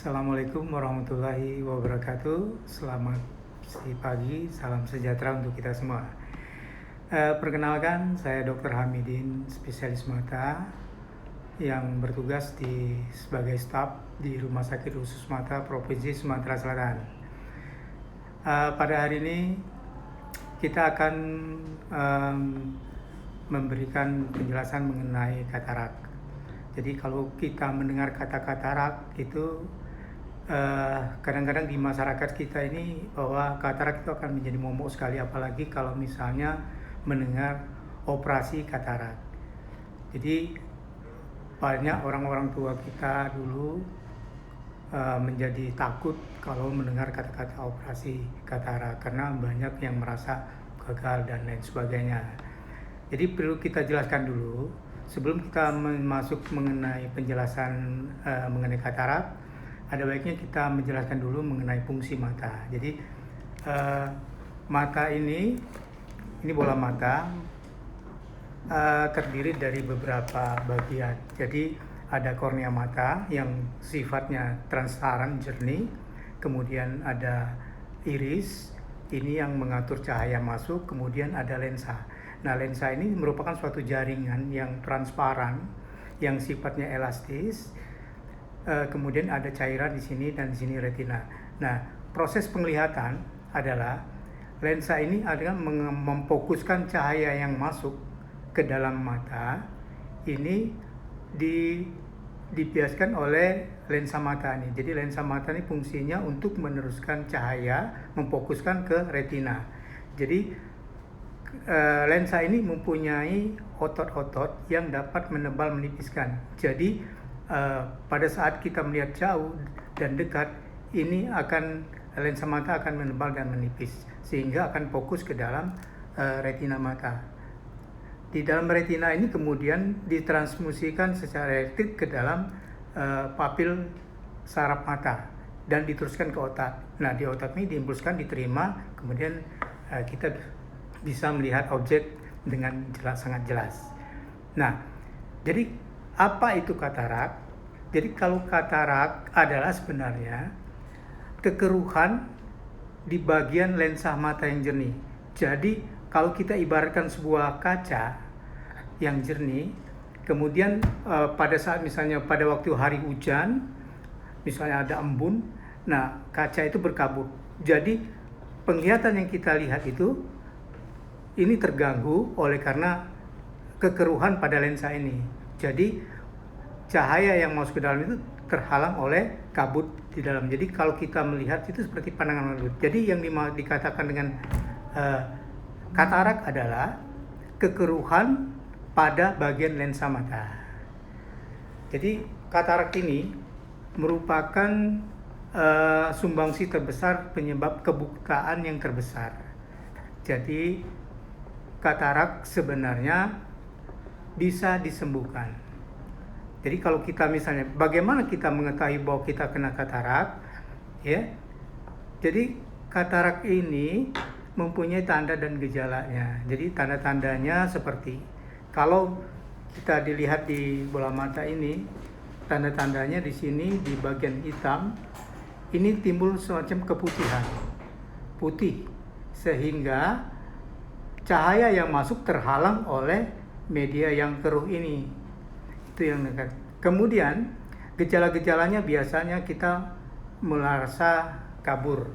Assalamualaikum warahmatullahi wabarakatuh. Selamat pagi, salam sejahtera untuk kita semua. Perkenalkan, saya Dr. Hamidin, spesialis mata yang bertugas sebagai staf di Rumah Sakit Khusus Mata Provinsi Sumatera Selatan. Pada hari ini kita akan memberikan penjelasan mengenai katarak. Jadi kalau kita mendengar kata katarak itu kadang-kadang di masyarakat kita ini bahwa katarak itu akan menjadi momok sekali, apalagi kalau misalnya mendengar operasi katarak. Jadi banyak orang-orang tua kita dulu menjadi takut kalau mendengar kata-kata operasi katarak karena banyak yang merasa gagal dan lain sebagainya. Jadi perlu kita jelaskan dulu sebelum kita masuk mengenai penjelasan mengenai katarak, ada baiknya kita menjelaskan dulu mengenai fungsi mata. Jadi mata ini bola mata terdiri dari beberapa bagian. Jadi ada kornea mata yang sifatnya transparan, jernih. Kemudian ada iris, ini yang mengatur cahaya masuk. Kemudian ada lensa. Nah, lensa ini merupakan suatu jaringan yang transparan, yang sifatnya elastis. Kemudian ada cairan di sini dan di sini retina. Nah, proses penglihatan adalah lensa ini adalah memfokuskan cahaya yang masuk ke dalam mata. Ini dibiaskan oleh lensa mata ini. Jadi lensa mata ini fungsinya untuk meneruskan cahaya, memfokuskan ke retina. Jadi lensa ini mempunyai otot-otot yang dapat menebal menipiskan. Jadi pada saat kita melihat jauh dan dekat, ini lensa mata akan menebal dan menipis sehingga akan fokus ke dalam retina mata. Di dalam retina ini kemudian ditransfusikan secara elektrik ke dalam papil saraf mata dan diteruskan ke otak. Nah, di otak ini diimpulskan, diterima, kemudian kita bisa melihat objek dengan sangat jelas. Nah, jadi apa itu katarak? Jadi kalau katarak adalah sebenarnya kekeruhan di bagian lensa mata yang jernih. Jadi kalau kita ibaratkan sebuah kaca yang jernih, kemudian pada saat misalnya pada waktu hari hujan, misalnya ada embun, nah kaca itu berkabut. Jadi penglihatan yang kita lihat itu ini terganggu oleh karena kekeruhan pada lensa ini. Jadi cahaya yang masuk ke dalam itu terhalang oleh kabut di dalam. Jadi kalau kita melihat itu seperti pandangan bulat. Jadi yang dikatakan dengan katarak adalah kekeruhan pada bagian lensa mata. Jadi katarak ini merupakan sumbangsi terbesar penyebab kebutaan yang terbesar. Jadi katarak sebenarnya bisa disembuhkan. Jadi kalau kita misalnya, bagaimana kita mengetahui bahwa kita kena katarak? Ya, jadi katarak ini mempunyai tanda dan gejalanya. Jadi tanda-tandanya seperti kalau kita dilihat di bola mata ini, tanda-tandanya di sini di bagian hitam ini timbul semacam keputihan, putih, sehingga cahaya yang masuk terhalang oleh media yang keruh ini. Itu yang dekat. Kemudian gejala-gejalanya biasanya kita merasa kabur.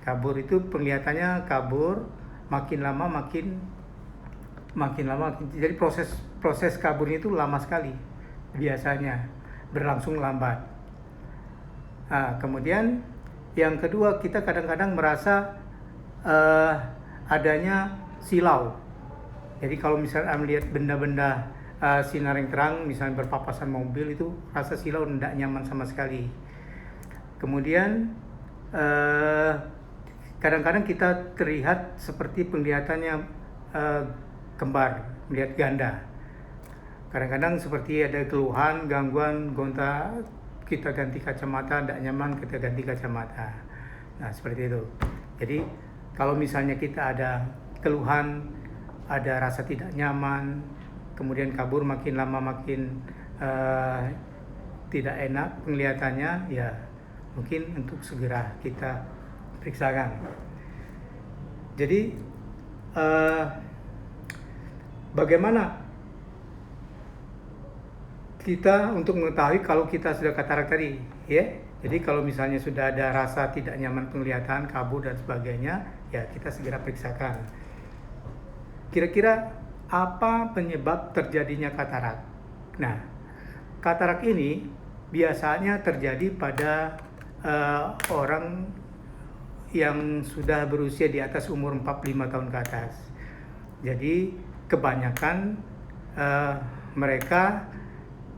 Kabur itu penglihatannya kabur, makin lama makin. Jadi proses kaburnya itu lama sekali. Biasanya berlangsung lambat. Nah, kemudian yang kedua, kita kadang-kadang merasa adanya silau. Jadi kalau misalnya melihat benda-benda sinar yang terang, misalnya berpapasan mobil, itu rasa silau, tidak nyaman sama sekali. Kemudian kadang-kadang kita terlihat seperti penglihatannya kembar, melihat ganda. Kadang-kadang seperti ada keluhan, gangguan, gonta, kita ganti kacamata, tidak nyaman, kita ganti kacamata. Nah, seperti itu. Jadi kalau misalnya kita ada keluhan, ada rasa tidak nyaman, kemudian kabur makin lama makin tidak enak penglihatannya, ya mungkin untuk segera kita periksakan. Jadi bagaimana kita untuk mengetahui kalau kita sudah katarak tadi, ya? Jadi kalau misalnya sudah ada rasa tidak nyaman penglihatan, kabur dan sebagainya, ya kita segera periksakan. Kira-kira apa penyebab terjadinya katarak? Nah, katarak ini biasanya terjadi pada orang yang sudah berusia di atas umur 45 tahun ke atas. Jadi kebanyakan mereka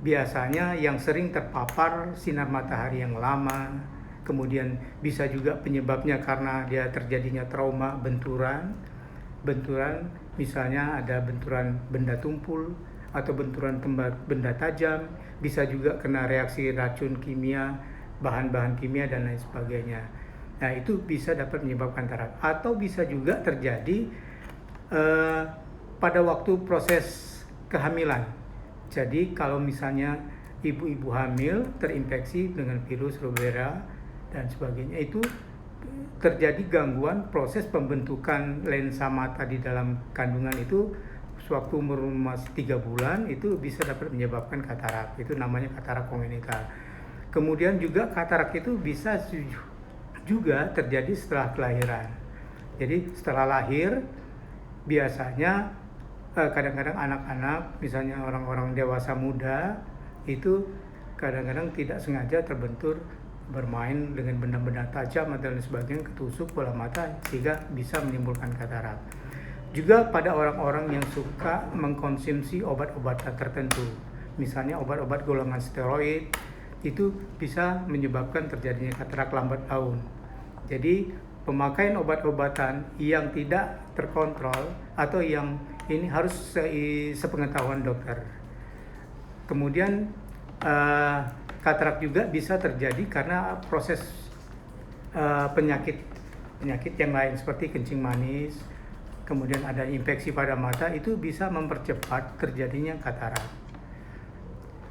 biasanya yang sering terpapar sinar matahari yang lama, kemudian bisa juga penyebabnya karena dia terjadinya trauma benturan, misalnya ada benturan benda tumpul atau benturan benda tajam, bisa juga kena reaksi racun kimia, bahan-bahan kimia dan lain sebagainya. Nah, itu bisa dapat menyebabkan katarak, atau bisa juga terjadi pada waktu proses kehamilan. Jadi kalau misalnya ibu-ibu hamil terinfeksi dengan virus rubella dan sebagainya, itu terjadi gangguan proses pembentukan lensa mata di dalam kandungan itu sewaktu umur masih 3 bulan, itu bisa dapat menyebabkan katarak. Itu namanya katarak kongenital. Kemudian juga katarak itu bisa juga terjadi setelah kelahiran. Jadi setelah lahir biasanya kadang-kadang anak-anak, misalnya orang-orang dewasa muda, itu kadang-kadang tidak sengaja terbentur bermain dengan benda-benda tajam dan sebagainya, ketusuk bola mata sehingga bisa menimbulkan katarak. Juga pada orang-orang yang suka mengkonsumsi obat-obatan tertentu, misalnya obat-obat golongan steroid, itu bisa menyebabkan terjadinya katarak lambat laun. Jadi pemakaian obat-obatan yang tidak terkontrol atau yang ini harus sepengetahuan dokter. Kemudian katarak juga bisa terjadi karena proses penyakit yang lain seperti kencing manis, kemudian ada infeksi pada mata, itu bisa mempercepat terjadinya katarak.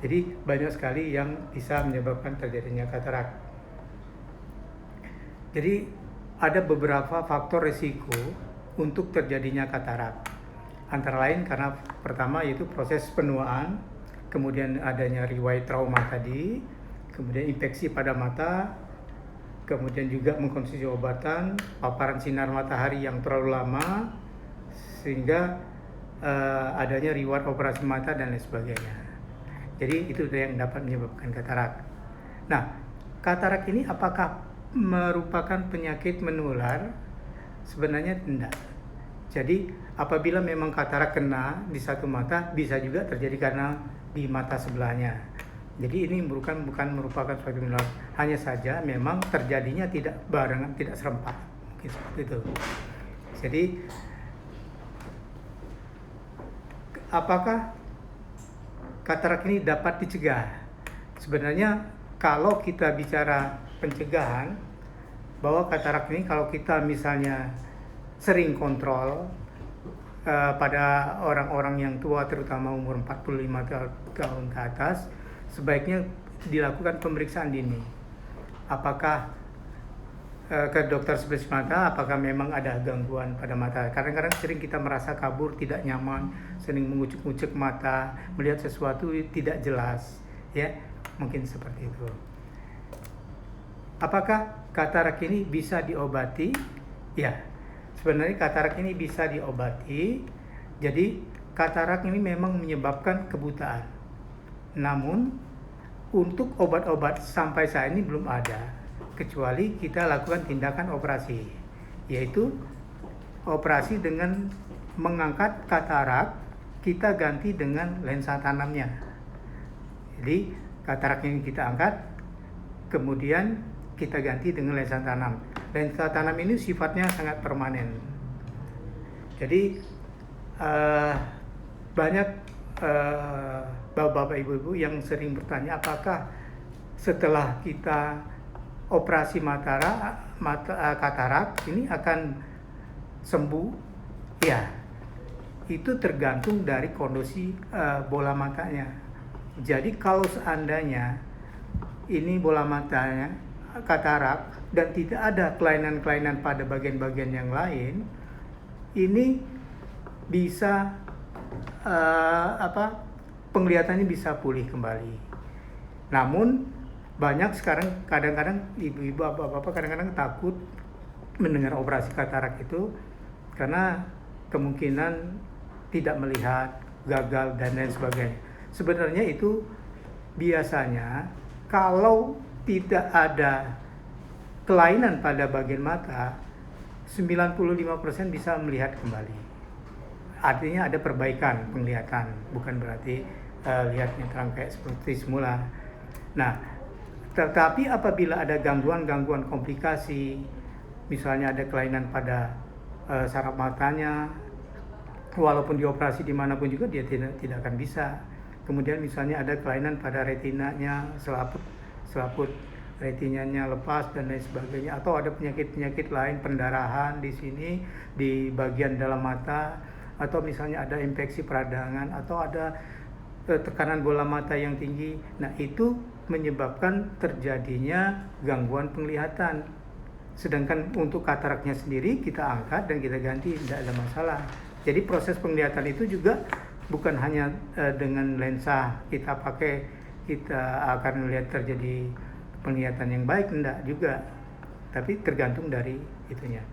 Jadi banyak sekali yang bisa menyebabkan terjadinya katarak. Jadi ada beberapa faktor risiko untuk terjadinya katarak. Antara lain karena pertama yaitu proses penuaan, kemudian adanya riwayat trauma tadi, kemudian infeksi pada mata, kemudian juga mengkonsumsi obatan, paparan sinar matahari yang terlalu lama, sehingga adanya riwayat operasi mata dan lain sebagainya. Jadi itu yang dapat menyebabkan katarak. Nah, katarak ini apakah merupakan penyakit menular? Sebenarnya tidak. Jadi apabila memang katarak kena di satu mata, bisa juga terjadi karena di mata sebelahnya. Jadi ini bukan merupakan suatu menular. Hanya saja memang terjadinya tidak barengan, tidak serempak. Mungkin seperti itu. Jadi apakah katarak ini dapat dicegah? Sebenarnya kalau kita bicara pencegahan, bahwa katarak ini kalau kita misalnya sering kontrol pada orang-orang yang tua, terutama umur 45 tahun ke atas, sebaiknya dilakukan pemeriksaan dini. Apakah ke dokter spesialis mata, apakah memang ada gangguan pada mata. Kadang-kadang sering kita merasa kabur, tidak nyaman, sering mengucek-ngucek mata, melihat sesuatu tidak jelas, ya, mungkin seperti itu. Apakah katarak ini bisa diobati? Ya. Sebenarnya katarak ini bisa diobati. Jadi katarak ini memang menyebabkan kebutaan. Namun untuk obat-obat sampai saat ini belum ada, kecuali kita lakukan tindakan operasi, yaitu operasi dengan mengangkat katarak, kita ganti dengan lensa tanamnya. Jadi katarak yang kita angkat, kemudian kita ganti dengan lensa tanam. Lensa tanam ini sifatnya sangat permanen. Jadi banyak bapak-bapak, ibu-ibu yang sering bertanya, apakah setelah kita operasi katarak ini akan sembuh? Ya, itu tergantung dari kondisi bola matanya. Jadi kalau seandainya ini bola matanya katarak dan tidak ada kelainan-kelainan pada bagian-bagian yang lain, ini bisa penglihatannya bisa pulih kembali. Namun banyak sekarang kadang-kadang ibu-ibu, bapak-bapak kadang-kadang takut mendengar operasi katarak itu karena kemungkinan tidak melihat, gagal dan lain sebagainya. Sebenarnya itu biasanya kalau tidak ada kelainan pada bagian mata, 95% bisa melihat kembali. Artinya ada perbaikan penglihatan, bukan berarti lihatnya terang kayak seperti semula. Nah, tetapi apabila ada gangguan-gangguan komplikasi, misalnya ada kelainan pada saraf matanya, walaupun dioperasi dimanapun juga dia tidak akan bisa. Kemudian misalnya ada kelainan pada retinanya, selaput retinanya lepas dan lain sebagainya, atau ada penyakit-penyakit lain, pendarahan di sini di bagian dalam mata, atau misalnya ada infeksi peradangan, atau ada tekanan bola mata yang tinggi. Nah, itu menyebabkan terjadinya gangguan penglihatan. Sedangkan untuk kataraknya sendiri kita angkat dan kita ganti, tidak ada masalah. Jadi proses penglihatan itu juga bukan hanya dengan lensa kita pakai kita akan melihat terjadi penglihatan yang baik, enggak juga. Tapi tergantung dari itunya.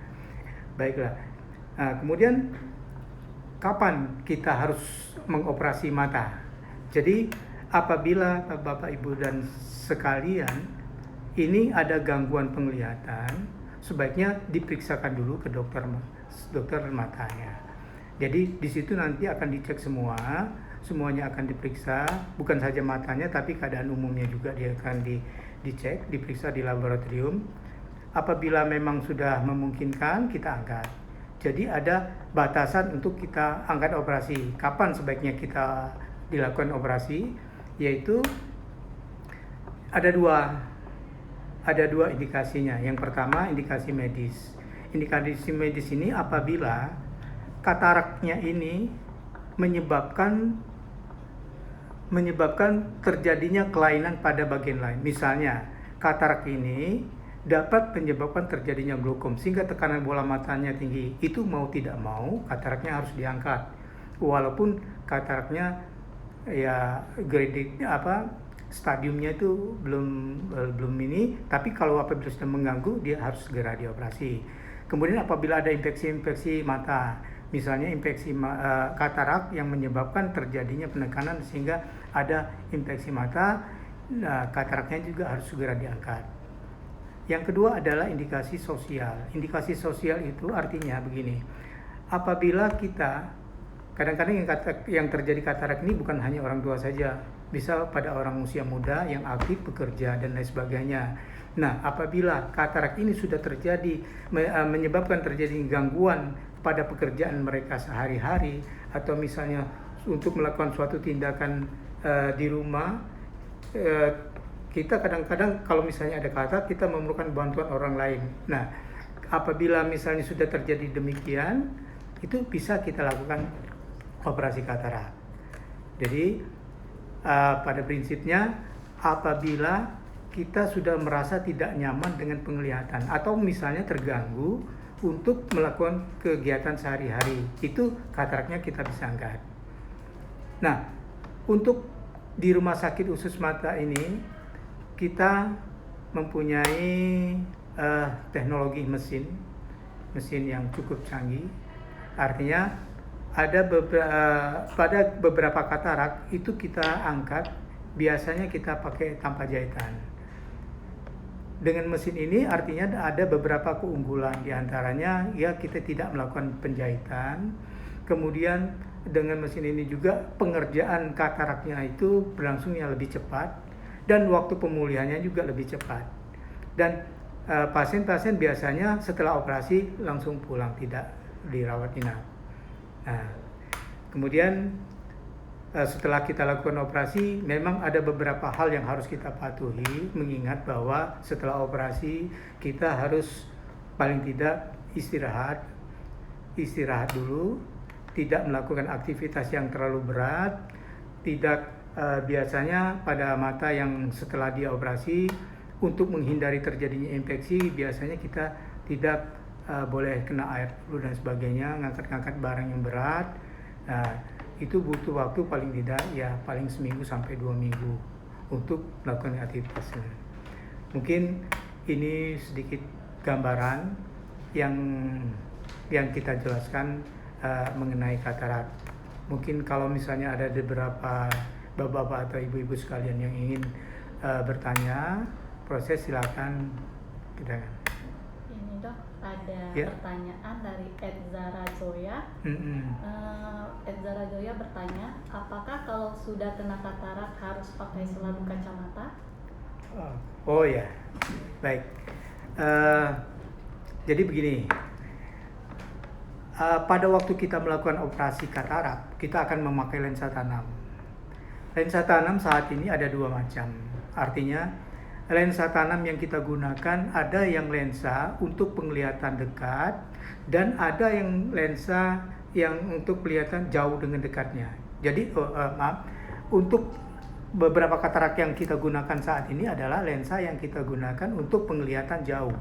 Baiklah. Nah, kemudian kapan kita harus mengoperasi mata? Jadi apabila Bapak Ibu dan sekalian ini ada gangguan penglihatan, sebaiknya diperiksakan dulu ke dokter matanya. Jadi di situ nanti akan dicek semuanya akan diperiksa, bukan saja matanya tapi keadaan umumnya juga dia akan dicek, diperiksa di laboratorium. Apabila memang sudah memungkinkan, kita angkat. Jadi ada batasan untuk kita angkat operasi. Kapan sebaiknya kita dilakukan operasi? Yaitu ada dua indikasinya. Yang pertama indikasi medis. Indikasi medis ini apabila kataraknya ini menyebabkan terjadinya kelainan pada bagian lain. Misalnya katarak ini dapat menyebabkan terjadinya glaukom sehingga tekanan bola matanya tinggi. Itu mau tidak mau kataraknya harus diangkat. Walaupun kataraknya ya stadiumnya itu belum ini, tapi kalau apabila sudah mengganggu dia harus segera dioperasi. Kemudian apabila ada infeksi mata, misalnya infeksi katarak yang menyebabkan terjadinya penekanan sehingga ada infeksi mata, nah, kataraknya juga harus segera diangkat. Yang kedua adalah indikasi sosial. Indikasi sosial itu artinya begini, apabila kita kadang-kadang yang terjadi katarak ini bukan hanya orang tua saja, bisa pada orang usia muda yang aktif bekerja dan lain sebagainya. Nah, apabila katarak ini sudah terjadi menyebabkan terjadi gangguan pada pekerjaan mereka sehari-hari, atau misalnya untuk melakukan suatu tindakan di rumah, kita kadang-kadang kalau misalnya ada katarak kita memerlukan bantuan orang lain. Nah, apabila misalnya sudah terjadi demikian, itu bisa kita lakukan operasi katarak. Jadi pada prinsipnya apabila kita sudah merasa tidak nyaman dengan penglihatan atau misalnya terganggu untuk melakukan kegiatan sehari-hari, itu kataraknya kita bisa angkat. Nah, untuk di rumah sakit khusus mata ini kita mempunyai teknologi mesin yang cukup canggih. Artinya pada beberapa katarak itu kita angkat biasanya kita pakai tanpa jahitan. Dengan mesin ini artinya ada beberapa keunggulan, diantaranya ya kita tidak melakukan penjahitan. Kemudian dengan mesin ini juga pengerjaan kataraknya itu berlangsungnya lebih cepat dan waktu pemulihannya juga lebih cepat. Dan pasien-pasien biasanya setelah operasi langsung pulang, tidak dirawat inap. Nah, kemudian setelah kita lakukan operasi, memang ada beberapa hal yang harus kita patuhi, mengingat bahwa setelah operasi kita harus paling tidak istirahat dulu, tidak melakukan aktivitas yang terlalu berat, tidak biasanya pada mata yang setelah dioperasi untuk menghindari terjadinya infeksi, biasanya kita tidak boleh kena air flu dan sebagainya, ngangkat-ngangkat barang yang berat. Nah, itu butuh waktu paling tidak ya paling seminggu sampai 2 minggu untuk melakukan aktivitas. Mungkin ini sedikit gambaran yang kita jelaskan mengenai katarak. Mungkin kalau misalnya ada beberapa bapak-bapak atau ibu-ibu sekalian yang ingin bertanya, proses silakan kita. Ini dok, ada Ya. pertanyaan dari Edzara Joya. Edzara Joya bertanya, apakah kalau sudah kena katarak harus pakai selalu kacamata? Oh ya, baik. Jadi begini, pada waktu kita melakukan operasi katarak, kita akan memakai lensa tanam. Lensa tanam saat ini ada 2 macam. Artinya, lensa tanam yang kita gunakan ada yang lensa untuk penglihatan dekat dan ada yang lensa yang untuk kelihatan jauh dengan dekatnya. Jadi, untuk beberapa katarak yang kita gunakan saat ini adalah lensa yang kita gunakan untuk penglihatan jauh.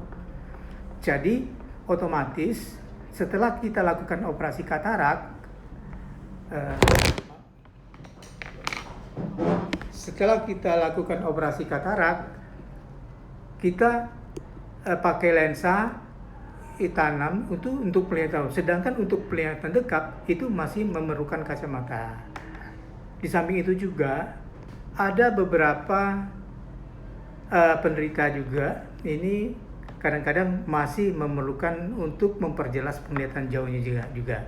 Jadi, otomatis setelah kita lakukan operasi katarak, kita pakai lensa tanam untuk penglihatan. Sedangkan untuk penglihatan dekat itu masih memerlukan kacamata. Di samping itu juga ada beberapa penderita juga ini kadang-kadang masih memerlukan untuk memperjelas penglihatan jauhnya juga.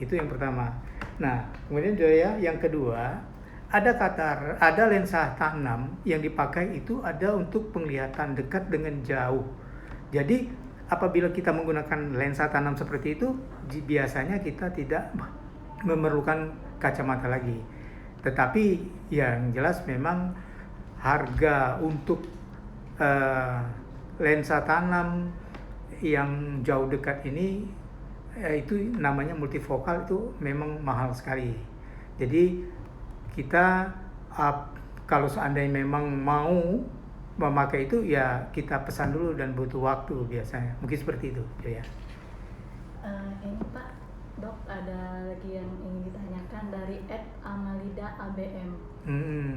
Itu yang pertama. Nah, kemudian yang kedua, ada lensa tanam yang dipakai itu ada untuk penglihatan dekat dengan jauh. Jadi, apabila kita menggunakan lensa tanam seperti itu, biasanya kita tidak memerlukan kacamata lagi. Tetapi yang jelas memang harga untuk lensa tanam yang jauh dekat ini itu namanya multifokal, itu memang mahal sekali. Jadi kita kalau seandainya memang mau memakai itu ya kita pesan dulu dan butuh waktu biasanya. Mungkin seperti itu ya. Ini Pak, dok, ada lagi yang ingin ditanyakan dari @amalida ABM.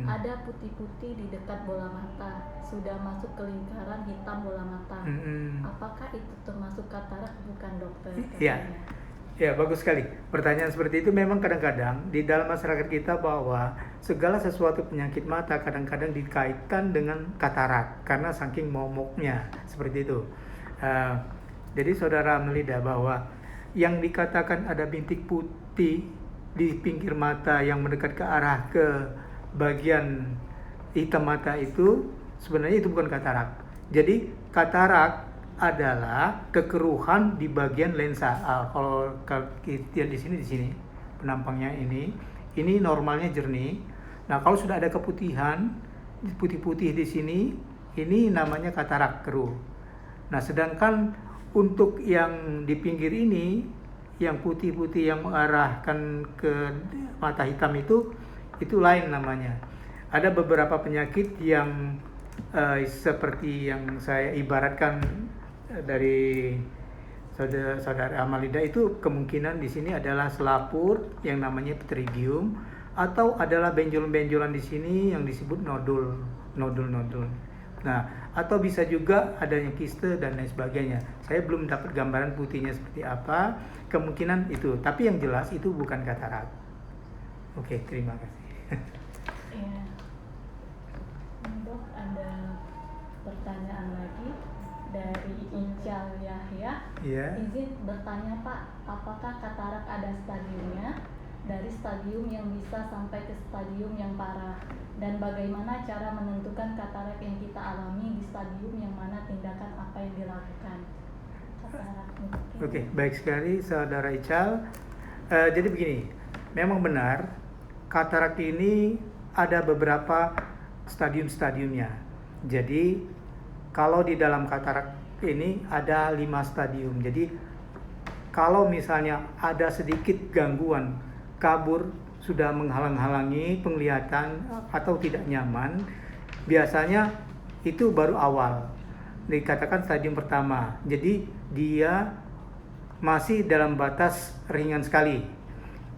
Ada putih-putih di dekat bola mata, sudah masuk ke lingkaran hitam bola mata. Apakah itu termasuk katarak bukan dokter? Ya, bagus sekali. Pertanyaan seperti itu memang kadang-kadang di dalam masyarakat kita bahwa segala sesuatu penyakit mata kadang-kadang dikaitkan dengan katarak karena saking momoknya seperti itu. Jadi saudara Amelida, bahwa yang dikatakan ada bintik putih di pinggir mata yang mendekat ke arah ke bagian hitam mata itu sebenarnya itu bukan katarak. Jadi katarak adalah kekeruhan di bagian lensa. Kalau kita di sini penampangnya ini normalnya jernih. Nah, kalau sudah ada keputihan, putih-putih di sini, ini namanya katarak keruh. Nah, sedangkan untuk yang di pinggir ini, yang putih-putih yang mengarahkan ke mata hitam itu lain namanya. Ada beberapa penyakit yang seperti yang saya ibaratkan dari saudara Amalida itu, kemungkinan di sini adalah selaput yang namanya pterygium, atau adalah benjolan-benjolan di sini yang disebut nodul. Nah, atau bisa juga adanya kiste dan lain sebagainya. Saya belum dapat gambaran putihnya seperti apa, kemungkinan itu. Tapi yang jelas itu bukan katarak. Oke, terima kasih. Ya. Dok, ada pertanyaan lagi dari Incal Yahya. Izin bertanya Pak, apakah katarak ada stadiumnya? Dari stadium yang bisa sampai ke stadium yang parah, dan bagaimana cara menentukan katarak yang kita alami di stadium yang mana, tindakan apa yang dilakukan? Katarak mungkin. Oke, baik sekali saudara Ical. Jadi begini, memang benar katarak ini ada beberapa stadium-stadiumnya. Jadi kalau di dalam katarak ini ada 5 stadium. Jadi kalau misalnya ada sedikit gangguan, kabur, sudah menghalang-halangi penglihatan atau tidak nyaman, biasanya itu baru awal, dikatakan stadium pertama. Jadi dia masih dalam batas ringan sekali.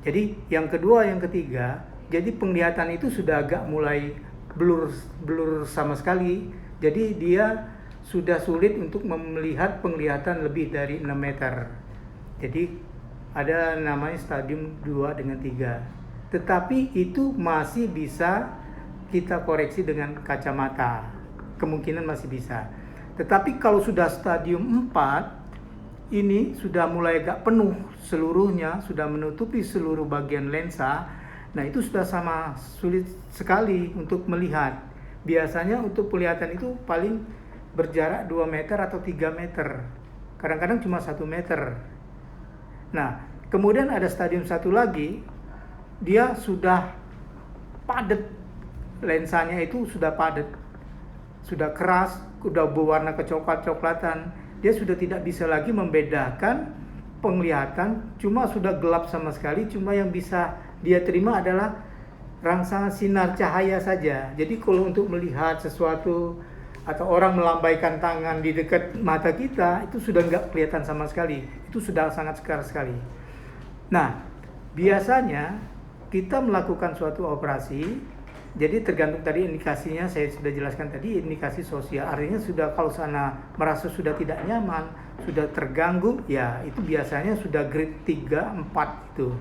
Jadi yang kedua, yang ketiga, jadi penglihatan itu sudah agak mulai blur sama sekali. Jadi dia sudah sulit untuk melihat penglihatan lebih dari 6 meter. Jadi ada namanya stadium 2 dengan 3. Tetapi itu masih bisa kita koreksi dengan kacamata. Kemungkinan masih bisa. Tetapi kalau sudah stadium 4, ini sudah mulai agak penuh seluruhnya, sudah menutupi seluruh bagian lensa. Nah, itu sudah sama sulit sekali untuk melihat. Biasanya untuk penglihatan itu paling berjarak 2 meter atau 3 meter. Kadang-kadang cuma 1 meter. Nah, kemudian ada stadium 1 lagi, dia sudah padat. Lensanya itu sudah padat. Sudah keras, sudah berwarna kecoklat-coklatan. Dia sudah tidak bisa lagi membedakan penglihatan, cuma sudah gelap sama sekali, cuma yang bisa dia terima adalah rangsangan sinar cahaya saja. Jadi kalau untuk melihat sesuatu atau orang melambaikan tangan di dekat mata kita, itu sudah nggak kelihatan sama sekali. Itu sudah sangat sekar sekali. Nah, biasanya kita melakukan suatu operasi, jadi tergantung tadi indikasinya, saya sudah jelaskan tadi, indikasi sosial. Artinya sudah kalau sana merasa sudah tidak nyaman, sudah terganggu, ya itu biasanya sudah grade 3, 4 itu.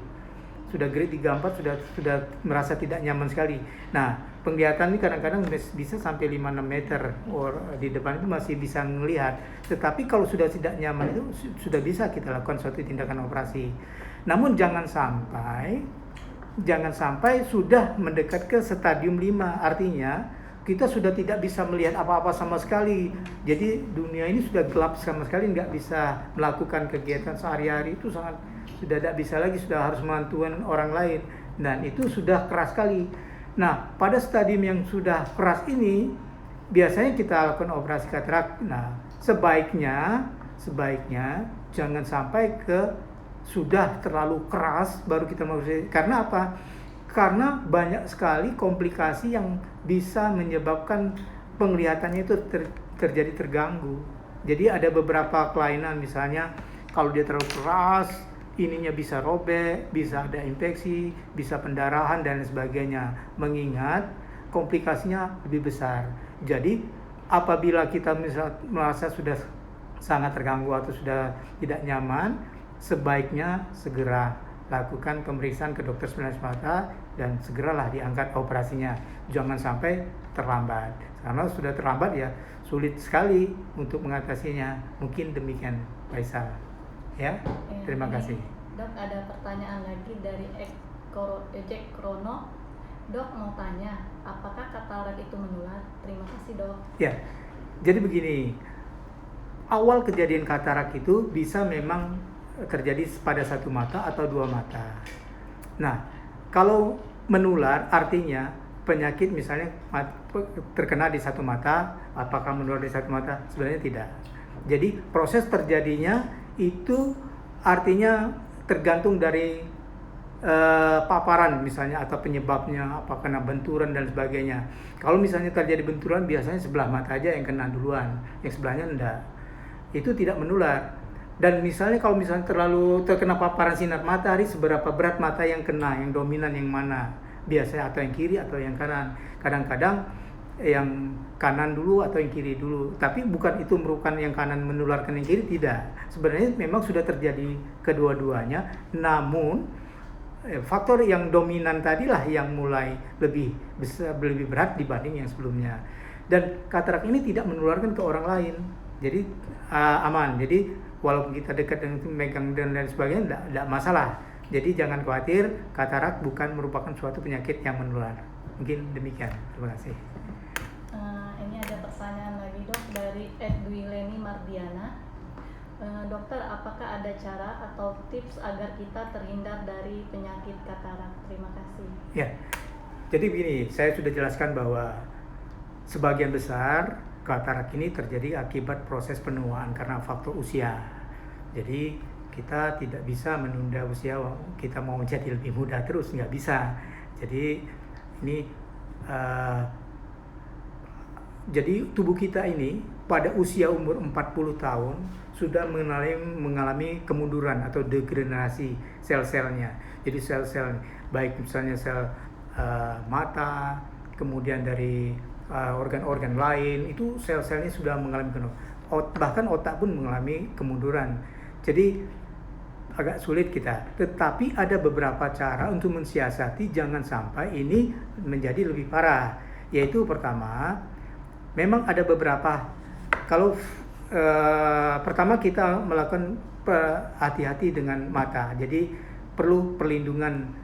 Sudah grade 3, 4 sudah merasa tidak nyaman sekali. Nah, penglihatan ini kadang-kadang bisa sampai 5-6 meter. Di depan itu masih bisa melihat. Tetapi kalau sudah tidak nyaman itu sudah bisa kita lakukan suatu tindakan operasi. Namun jangan sampai sudah mendekat ke stadium 5. Artinya kita sudah tidak bisa melihat apa-apa sama sekali. Jadi dunia ini sudah gelap sama sekali, nggak bisa melakukan kegiatan sehari-hari, itu sudah tidak bisa lagi, sudah harus bantuan orang lain. Dan itu sudah keras sekali. Nah, pada stadium yang sudah keras ini biasanya kita lakukan operasi katarak. Nah, sebaiknya jangan sampai ke sudah terlalu keras baru kita mau. Karena apa? Karena banyak sekali komplikasi yang bisa menyebabkan penglihatannya itu terjadi terganggu. Jadi ada beberapa kelainan, misalnya kalau dia terlalu keras, ininya bisa robek, bisa ada infeksi, bisa pendarahan dan sebagainya. Mengingat komplikasinya lebih besar. Jadi apabila kita merasa sudah sangat terganggu atau sudah tidak nyaman, sebaiknya segera lakukan pemeriksaan ke dokter spesialis mata dan segeralah diangkat operasinya. Jangan sampai terlambat. Karena sudah terlambat ya sulit sekali untuk mengatasinya. Mungkin demikian, Faisal. Ya, terima kasih. Dok, ada pertanyaan lagi dari Jack Krono. Dok mau tanya, apakah katarak itu menular? Terima kasih, Dok. Ya, jadi begini. Awal kejadian katarak itu bisa memang terjadi pada satu mata atau dua mata. Nah, kalau menular artinya penyakit misalnya terkena di satu mata, apakah menular di satu mata? Sebenarnya tidak. Jadi proses terjadinya itu artinya tergantung dari paparan misalnya atau penyebabnya, apa kena benturan dan sebagainya. Kalau misalnya terjadi benturan biasanya sebelah mata aja yang kena duluan, yang sebelahnya enggak. Itu tidak menular. Dan misalnya kalau misalnya terlalu terkena paparan sinar matahari, seberapa berat mata yang kena, yang dominan yang mana? Biasanya atau yang kiri atau yang kanan. Kadang-kadang yang kanan dulu atau yang kiri dulu. Tapi bukan itu merupakan yang kanan menularkan yang kiri, tidak. Sebenarnya memang sudah terjadi kedua-duanya. Namun faktor yang dominan tadilah yang mulai lebih besar, lebih berat dibanding yang sebelumnya. Dan katarak ini tidak menularkan ke orang lain. Jadi aman. Jadi walaupun kita dekat dengan megang dan lain sebagainya, tidak masalah. Jadi jangan khawatir, katarak bukan merupakan suatu penyakit yang menular. Mungkin demikian. Terima kasih. Ini ada pertanyaan lagi, Dok, dari Edwileni Mardiana. Dokter, apakah ada cara atau tips agar kita terhindar dari penyakit katarak? Terima kasih. Ya, jadi begini, saya sudah jelaskan bahwa sebagian besar katarak ini terjadi akibat proses penuaan karena faktor usia. Jadi kita tidak bisa menunda usia, kita mau menjadi lebih muda terus, nggak bisa. Jadi ini Jadi tubuh kita ini pada usia umur 40 tahun sudah mengalami kemunduran atau degenerasi sel-selnya. Jadi sel-sel baik misalnya sel mata, kemudian dari organ-organ lain itu sel-selnya sudah mengalami bahkan otak pun mengalami kemunduran. Jadi agak sulit kita. Tetapi ada beberapa cara untuk mensiasati jangan sampai ini menjadi lebih parah. Yaitu pertama, memang ada beberapa, kalau pertama kita melakukan hati-hati dengan mata, jadi perlu perlindungan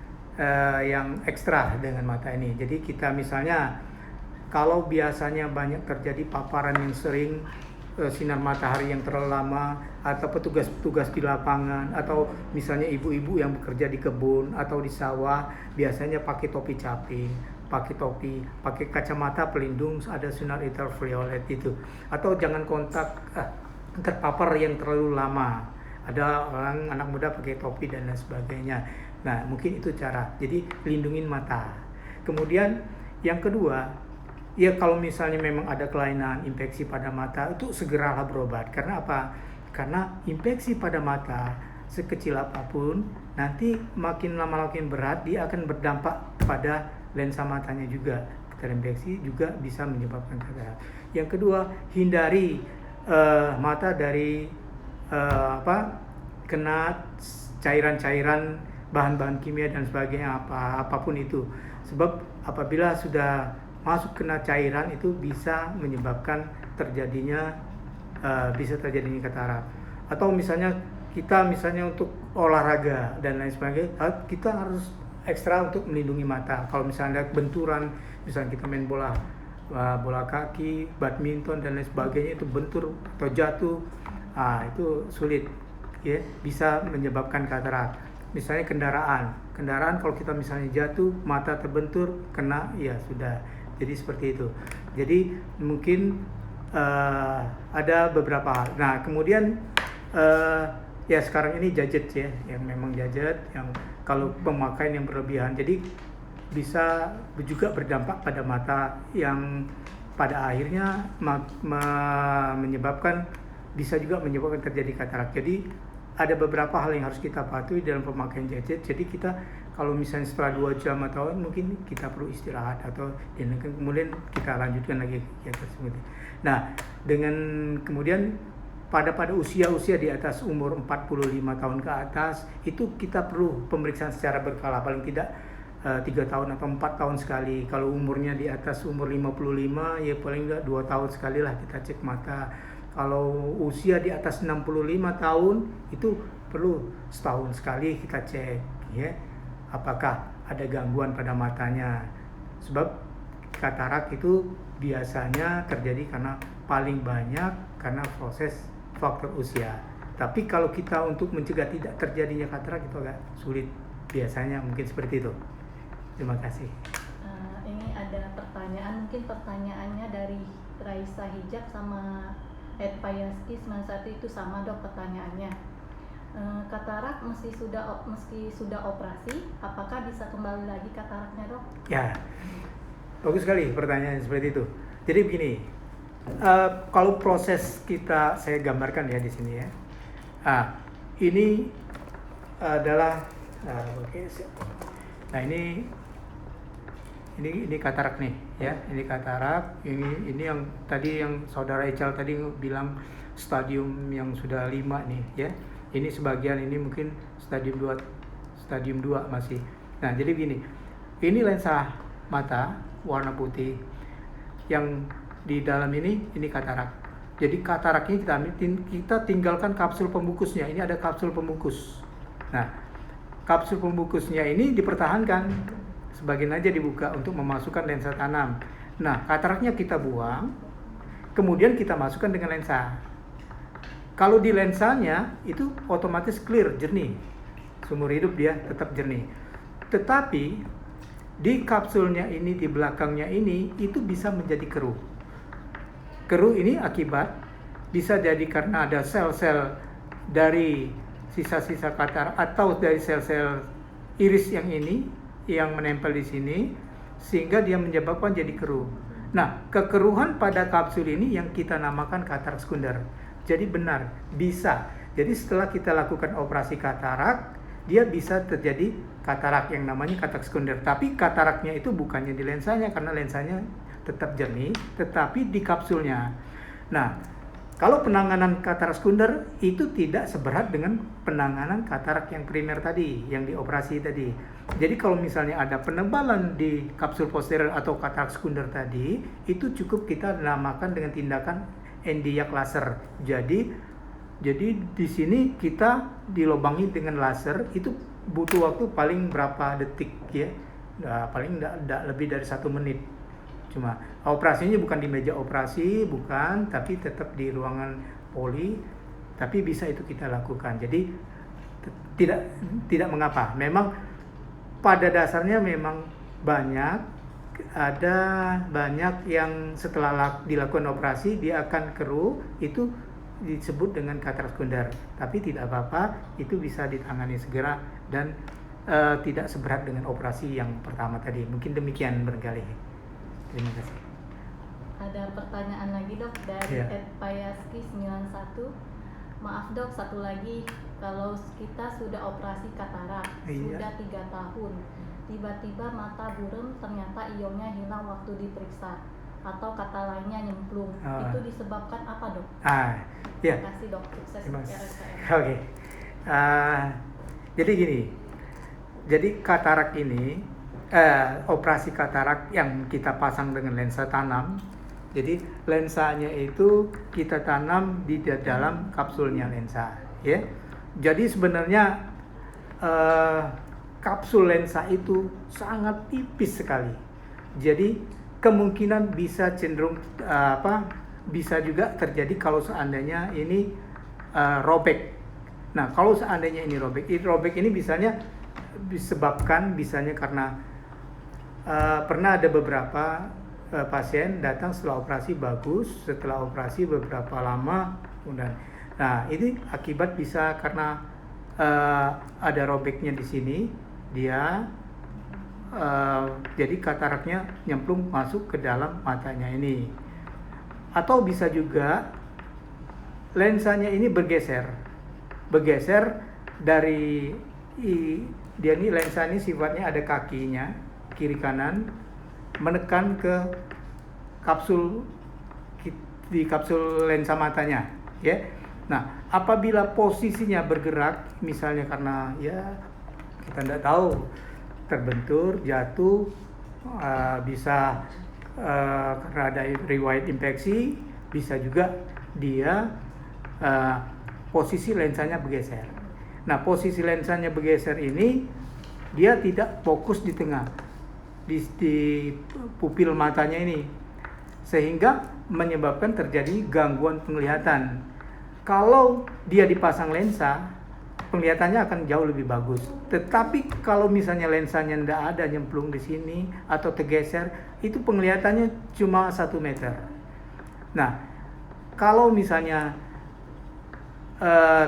yang ekstra dengan mata ini. Jadi kita misalnya kalau biasanya banyak terjadi paparan yang sering sinar matahari yang terlalu lama, atau petugas-petugas di lapangan, atau misalnya ibu-ibu yang bekerja di kebun atau di sawah, biasanya pakai topi caping, pakai kacamata pelindung ada sinar ultraviolet itu, atau jangan kontak terpapar yang terlalu lama. Ada orang anak muda pakai topi dan lain sebagainya. Nah, mungkin itu cara. Jadi lindungin mata. Kemudian yang kedua, ya kalau misalnya memang ada kelainan infeksi pada mata, itu segeralah berobat. Karena apa? Karena infeksi pada mata sekecil apapun nanti makin lama makin berat, dia akan berdampak pada lensa matanya juga. Terinfeksi juga bisa menyebabkan katarak. Yang kedua, hindari mata dari kena cairan-cairan, bahan-bahan kimia dan sebagainya, apapun itu. Sebab apabila sudah masuk kena cairan itu bisa menyebabkan terjadinya katarak. Atau misalnya kita untuk olahraga dan lain sebagainya, kita harus ekstra untuk melindungi mata. Kalau misalnya benturan, misalnya kita main bola kaki, badminton dan lain sebagainya, itu bentur atau jatuh, itu sulit, ya, bisa menyebabkan katarak. Misalnya kendaraan kalau kita misalnya jatuh, mata terbentur, kena, ya sudah. Jadi seperti itu. Jadi mungkin ada beberapa hal. Nah, kemudian ya sekarang ini gadget, ya, yang memang gadget yang kalau pemakaian yang berlebihan, jadi bisa juga berdampak pada mata yang pada akhirnya bisa juga menyebabkan terjadi katarak. Jadi ada beberapa hal yang harus kita patuhi dalam pemakaian gadget. Jadi kita kalau misalnya setelah 2 jam atau mungkin kita perlu istirahat atau kemudian kita lanjutkan lagi kegiatan seperti. Nah, dengan kemudian pada usia di atas umur 45 tahun ke atas itu kita perlu pemeriksaan secara berkala, paling tidak 3 tahun atau 4 tahun sekali. Kalau umurnya di atas umur 55, ya paling enggak 2 tahun sekali lah kita cek mata. Kalau usia di atas 65 tahun itu perlu setahun sekali kita cek, ya, apakah ada gangguan pada matanya. Sebab katarak itu biasanya terjadi karena paling banyak karena proses faktor usia. Tapi kalau kita untuk mencegah tidak terjadinya katarak itu agak sulit biasanya, mungkin seperti itu. Terima kasih. Ini ada pertanyaan, mungkin pertanyaannya dari Raisa Hijab sama Ed Payaski 91 itu sama, Dok, pertanyaannya. Katarak meski sudah operasi, apakah bisa kembali lagi kataraknya, Dok? Ya, bagus sekali pertanyaan seperti itu. Jadi begini, kalau proses saya gambarkan ya di sini, ya. Ini adalah nah ini katarak nih, ya. Ini katarak. Ini yang tadi yang Saudara Ical tadi bilang stadium yang sudah 5 nih, ya. Ini sebagian, ini mungkin stadium 2 masih. Nah, jadi gini. Ini lensa mata warna putih. Yang di dalam ini katarak. Jadi kataraknya kita tinggalkan kapsul pembungkusnya. Ini ada kapsul pembungkus. Nah, kapsul pembungkusnya ini dipertahankan, sebagian aja dibuka untuk memasukkan lensa tanam. Nah, kataraknya kita buang, kemudian kita masukkan dengan lensa. Kalau di lensanya itu otomatis clear, jernih, seumur hidup dia tetap jernih. Tetapi di kapsulnya ini, di belakangnya ini, itu bisa menjadi keruh. Keruh ini akibat bisa jadi karena ada sel-sel dari sisa-sisa katarak atau dari sel-sel iris yang menempel di sini, sehingga dia menyebabkan jadi keruh. Nah, kekeruhan pada kapsul ini yang kita namakan katarak sekunder. Jadi benar, bisa. Jadi setelah kita lakukan operasi katarak, dia bisa terjadi katarak yang namanya katarak sekunder. Tapi kataraknya itu bukannya di lensanya, karena lensanya tetap jernih, tetapi di kapsulnya. Nah, kalau penanganan katarak sekunder itu tidak seberat dengan penanganan katarak yang primer tadi, yang dioperasi tadi. Jadi kalau misalnya ada penebalan di kapsul posterior atau katarak sekunder tadi, itu cukup kita namakan dengan tindakan endiak laser. Jadi di sini kita dilobangi dengan laser, itu butuh waktu paling berapa detik ya? Nah, paling tidak lebih dari 1 menit. Cuma operasinya bukan di meja operasi, bukan, tapi tetap di ruangan poli, tapi bisa itu kita lakukan. Jadi tidak mengapa. Memang pada dasarnya memang ada banyak yang setelah dilakukan operasi dia akan keruh, itu disebut dengan katarak sekunder. Tapi tidak apa-apa, itu bisa ditangani segera dan tidak seberat dengan operasi yang pertama tadi. Mungkin demikian barangkali. Terima kasih. Ada pertanyaan lagi dok dari @payaski 91. Maaf dok, satu lagi, kalau kita sudah operasi katarak sudah 3 tahun, tiba-tiba mata buram ternyata ionnya hilang waktu diperiksa, atau kata lainnya nyemplung, itu disebabkan apa dok? Terima kasih dok, sukses RSPM. Oke. Jadi gini, jadi katarak ini operasi katarak yang kita pasang dengan lensa tanam. Jadi lensanya itu kita tanam di dalam kapsulnya lensa, ya. Jadi sebenarnya kapsul lensa itu sangat tipis sekali. Jadi kemungkinan bisa cenderung bisa juga terjadi kalau seandainya ini robek. Nah, kalau seandainya ini robek ini disebabkan karena pernah ada beberapa pasien datang setelah operasi bagus, setelah operasi beberapa lama kemudian. Nah, ini akibat bisa karena ada robeknya di sini, dia jadi kataraknya nyemplung masuk ke dalam matanya ini. Atau bisa juga lensanya ini bergeser dari dia ini lensa ini sifatnya ada kakinya kiri kanan menekan ke kapsul lensa matanya, ya. Nah, apabila posisinya bergerak, misalnya karena kita tidak tahu terbentur, jatuh, bisa karena ada riwayat infeksi, bisa juga dia posisi lensanya bergeser. Nah, posisi lensanya bergeser ini dia tidak fokus di tengah. Di pupil matanya ini, sehingga menyebabkan terjadi gangguan penglihatan. Kalau dia dipasang lensa, penglihatannya akan jauh lebih bagus. Tetapi kalau misalnya lensanya tidak ada nyemplung di sini atau tergeser, itu penglihatannya cuma 1 meter. Nah, kalau misalnya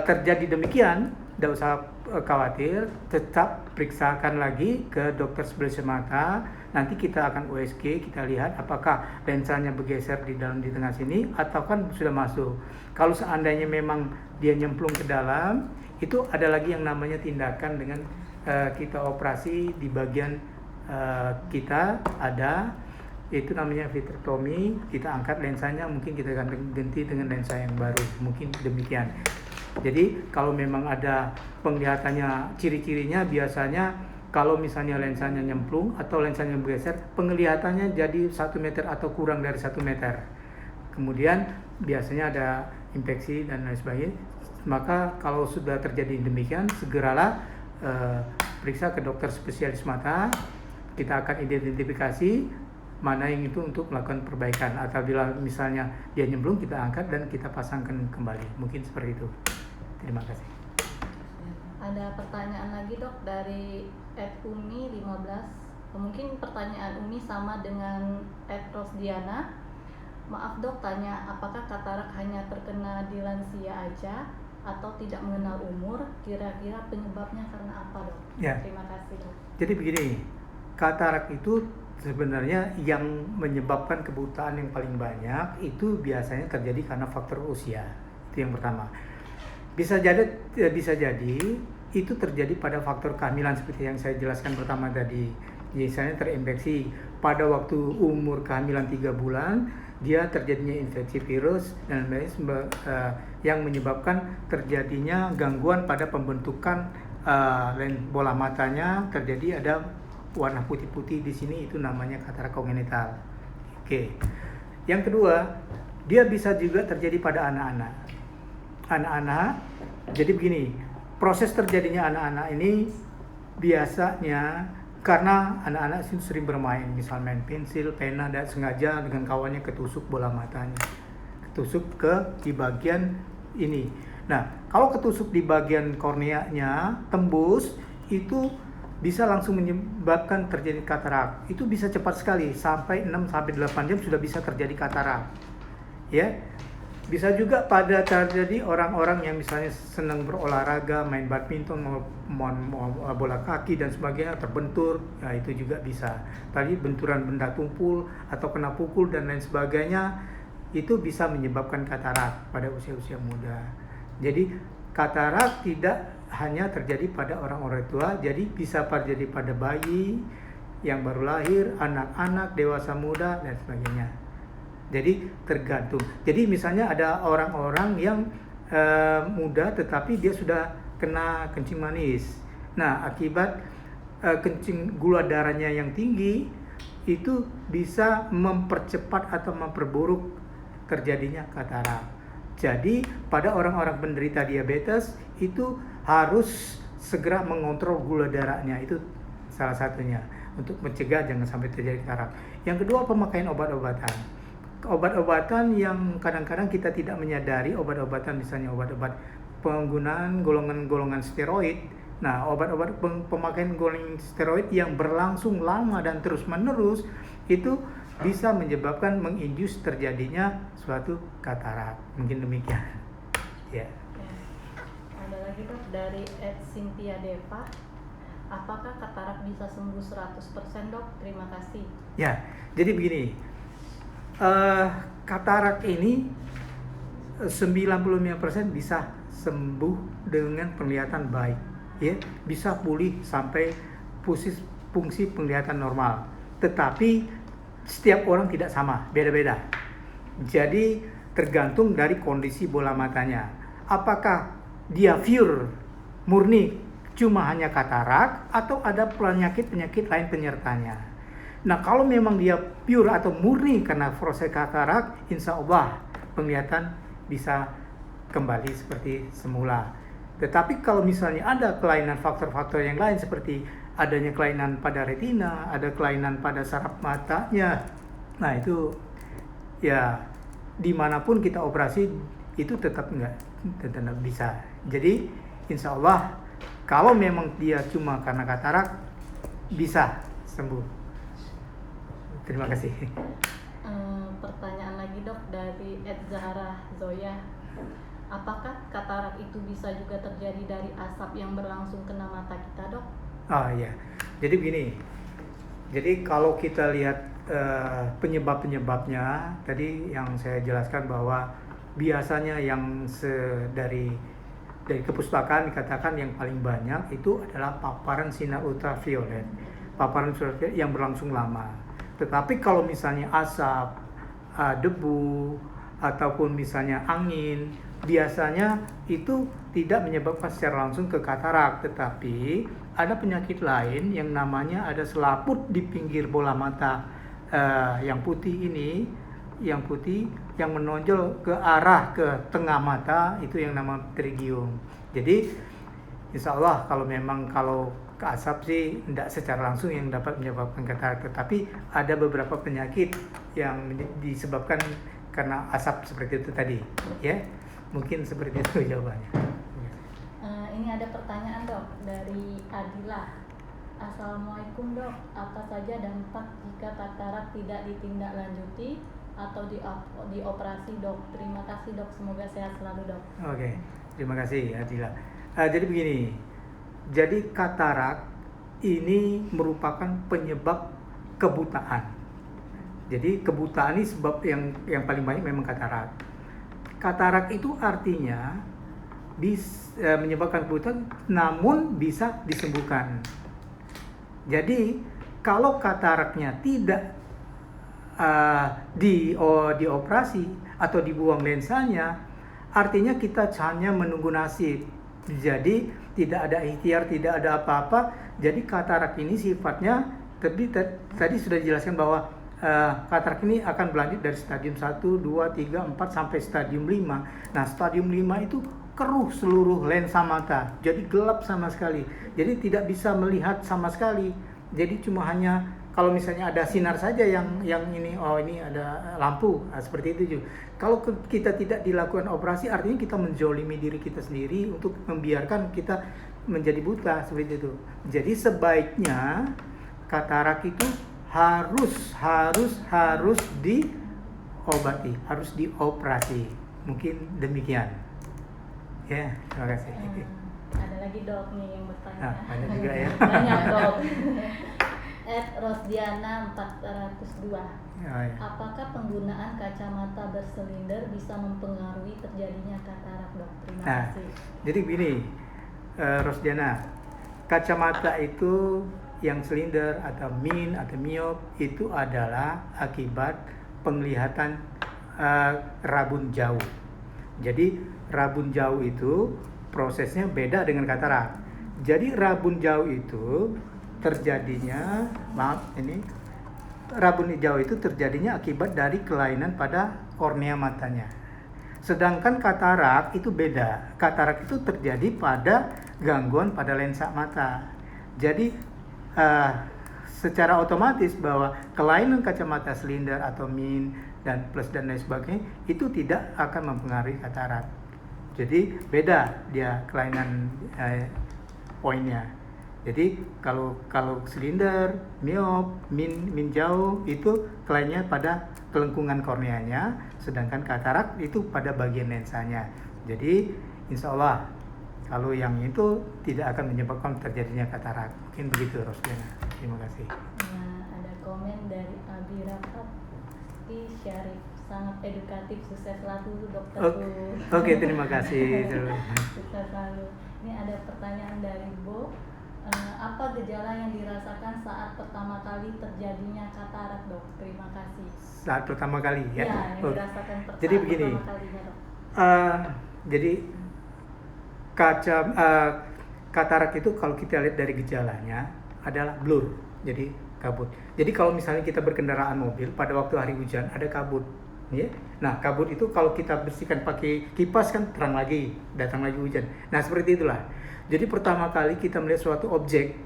terjadi demikian, tidak usah khawatir, tetap periksakan lagi ke dokter spesialis mata. Nanti kita akan USG, kita lihat apakah lensanya bergeser di tengah sini atau kan sudah masuk. Kalau seandainya memang dia nyemplung ke dalam, itu ada lagi yang namanya tindakan dengan kita operasi di bagian kita ada, itu namanya vitrectomy. Kita angkat lensanya, mungkin kita ganti dengan lensa yang baru, mungkin demikian. Jadi kalau memang ada penglihatannya, ciri-cirinya biasanya kalau misalnya lensanya nyemplung atau lensanya bergeser, penglihatannya jadi 1 meter atau kurang dari 1 meter. Kemudian biasanya ada infeksi dan lain sebagainya. Maka kalau sudah terjadi demikian, segeralah periksa ke dokter spesialis mata. Kita akan identifikasi mana yang itu untuk melakukan perbaikan. Atau bila misalnya dia nyemplung, kita angkat dan kita pasangkan kembali. Mungkin seperti itu. Terima kasih. Ada pertanyaan lagi dok dari @umi15. Mungkin pertanyaan Umi sama dengan @rosdiana. Maaf dok, tanya apakah katarak hanya terkena di lansia aja atau tidak mengenal umur? Kira-kira penyebabnya karena apa dok? Ya. Terima kasih dok. Jadi begini, katarak itu sebenarnya yang menyebabkan kebutaan yang paling banyak itu biasanya terjadi karena faktor usia. Itu yang pertama. Bisa jadi itu terjadi pada faktor kehamilan seperti yang saya jelaskan pertama tadi. Misalnya terinfeksi pada waktu umur kehamilan 3 bulan, dia terjadinya infeksi virus dan yang menyebabkan terjadinya gangguan pada pembentukan bola matanya, terjadi ada warna putih-putih di sini, itu namanya katarak kongenital. Oke. Yang kedua, dia bisa juga terjadi pada anak-anak. Anak-anak, jadi begini, proses terjadinya anak-anak ini biasanya karena anak-anak sering bermain, misal main pensil, pena, dan sengaja dengan kawannya ketusuk bola matanya, ketusuk di bagian ini. Nah, kalau ketusuk di bagian korneanya, tembus, itu bisa langsung menyebabkan terjadi katarak. Itu bisa cepat sekali, sampai 6-8 jam sudah bisa terjadi katarak. Ya. Bisa juga pada terjadi orang-orang yang misalnya senang berolahraga, main badminton, bola kaki dan sebagainya, terbentur, ya itu juga bisa. Tadi benturan benda tumpul atau kena pukul dan lain sebagainya, itu bisa menyebabkan katarak pada usia-usia muda. Jadi katarak tidak hanya terjadi pada orang-orang tua, jadi bisa terjadi pada bayi yang baru lahir, anak-anak, dewasa muda dan sebagainya. Jadi tergantung. Jadi misalnya ada orang-orang yang muda tetapi dia sudah kena kencing manis. Nah, akibat kencing gula darahnya yang tinggi itu bisa mempercepat atau memperburuk terjadinya katarak. Jadi pada orang-orang penderita diabetes itu harus segera mengontrol gula darahnya, itu salah satunya untuk mencegah jangan sampai terjadi katarak. Yang kedua, pemakaian obat-obatan. Obat-obatan yang kadang-kadang kita tidak menyadari, obat-obatan misalnya obat-obat penggunaan golongan-golongan steroid. Nah, obat-obat pemakaian golongan steroid yang berlangsung lama dan terus-menerus itu bisa menyebabkan menginduce terjadinya suatu katarak. Mungkin demikian. Ya. Ada lagi Dok dari Cynthia Deva. Apakah katarak bisa sembuh 100% Dok? Terima kasih. Ya, jadi begini. Katarak ini 95% bisa sembuh dengan penglihatan baik, ya, bisa pulih sampai fungsi penglihatan normal. Tetapi setiap orang tidak sama, beda-beda. Jadi tergantung dari kondisi bola matanya. Apakah dia pure, murni, cuma hanya katarak atau ada penyakit-penyakit lain penyertanya. Nah, kalau memang dia pure atau murni karena proses katarak, insya Allah penglihatan bisa kembali seperti semula. Tetapi kalau misalnya ada kelainan faktor-faktor yang lain seperti adanya kelainan pada retina, ada kelainan pada saraf matanya, nah itu ya dimanapun kita operasi itu tetap nggak bisa. Jadi insya Allah kalau memang dia cuma karena katarak bisa sembuh. Terima kasih. Pertanyaan lagi Dok dari Zahra Zoya. Apakah katarak itu bisa juga terjadi dari asap yang berlangsung kena mata kita Dok? Oh iya, jadi begini. Jadi kalau kita lihat penyebab-penyebabnya, tadi yang saya jelaskan bahwa biasanya yang dari kepustakaan dikatakan yang paling banyak itu adalah paparan sinar ultraviolet. Paparan ultraviolet yang berlangsung lama. Tetapi kalau misalnya asap, debu, ataupun misalnya angin, biasanya itu tidak menyebabkan secara langsung ke katarak. Tetapi ada penyakit lain yang namanya ada selaput di pinggir bola mata yang putih ini, yang menonjol ke arah ke tengah mata, itu yang nama pterygium. Jadi insya Allah kalau ke asap sih tidak secara langsung yang dapat menyebabkan katarak, tetapi ada beberapa penyakit yang disebabkan karena asap seperti itu tadi, ya. Mungkin seperti itu jawabannya. Ini ada pertanyaan Dok dari Adila. Assalamualaikum Dok, apa saja dampak jika katarak tidak ditindaklanjuti atau dioperasi Dok? Terima kasih Dok, semoga sehat selalu Dok. Oke, terima kasih Adila. Jadi begini. Jadi katarak ini merupakan penyebab kebutaan. Jadi kebutaan ini sebab yang paling banyak memang katarak. Katarak itu artinya menyebabkan kebutaan, namun bisa disembuhkan. Jadi kalau kataraknya tidak dioperasi atau dibuang lensanya, artinya kita hanya menunggu nasib. Jadi tidak ada ikhtiar, tidak ada apa-apa. Jadi katarak ini sifatnya tadi sudah dijelaskan bahwa katarak ini akan berlanjut dari stadium 1, 2, 3, 4 sampai stadium 5. Nah, stadium 5 itu keruh seluruh lensa mata. Jadi gelap sama sekali. Jadi tidak bisa melihat sama sekali. Jadi cuma hanya kalau misalnya ada sinar saja yang ini, oh ini ada lampu, seperti itu juga. Kalau kita tidak dilakukan operasi, artinya kita menzolimi diri kita sendiri untuk membiarkan kita menjadi buta, seperti itu. Jadi sebaiknya katarak itu harus diobati, harus dioperasi. Mungkin demikian. Ya, terima kasih. Ada lagi dok nih yang bertanya. Banyak juga ya. Banyak dok. Rosdiana 402. Ya. Apakah penggunaan kacamata bersilinder bisa mempengaruhi terjadinya katarak, dok? Terima kasih. Jadi begini, Rosdiana, kacamata itu yang silinder atau min atau miop itu adalah akibat penglihatan rabun jauh. Jadi rabun jauh itu prosesnya beda dengan katarak. Jadi rabun jauh itu terjadinya, rabun hijau itu terjadinya akibat dari kelainan pada kornea matanya. Sedangkan katarak itu beda. Katarak itu terjadi pada gangguan pada lensa mata. Jadi secara otomatis bahwa kelainan kacamata silinder atau min dan plus dan lain sebagainya itu tidak akan mempengaruhi katarak. Jadi beda dia kelainan poinnya. Jadi kalau silinder, miop, min jauh itu kelainnya pada kelengkungan korneanya, sedangkan katarak itu pada bagian lensanya. Jadi insya Allah kalau yang itu tidak akan menyebabkan terjadinya katarak. Mungkin begitu, Rosdiana. Terima kasih. Nah, ada komen dari Abi Rafati Syarif. Sangat edukatif, sukses selalu dokterku. Oke, terima kasih. Sukses selalu. Ini ada pertanyaan dari Bo. Apa gejala yang dirasakan saat pertama kali terjadinya katarak, dok? Terima kasih. Saat pertama kali ya? Ya, yang dirasakan jadi begini, pertama kalinya, dok. Jadi katarak itu kalau kita lihat dari gejalanya adalah blur, jadi kabut. Jadi kalau misalnya kita berkendaraan mobil pada waktu hari hujan ada kabut, ya. Nah kabut itu kalau kita bersihkan pakai kipas kan terang lagi, datang lagi hujan. Nah seperti itulah. Jadi pertama kali kita melihat suatu objek,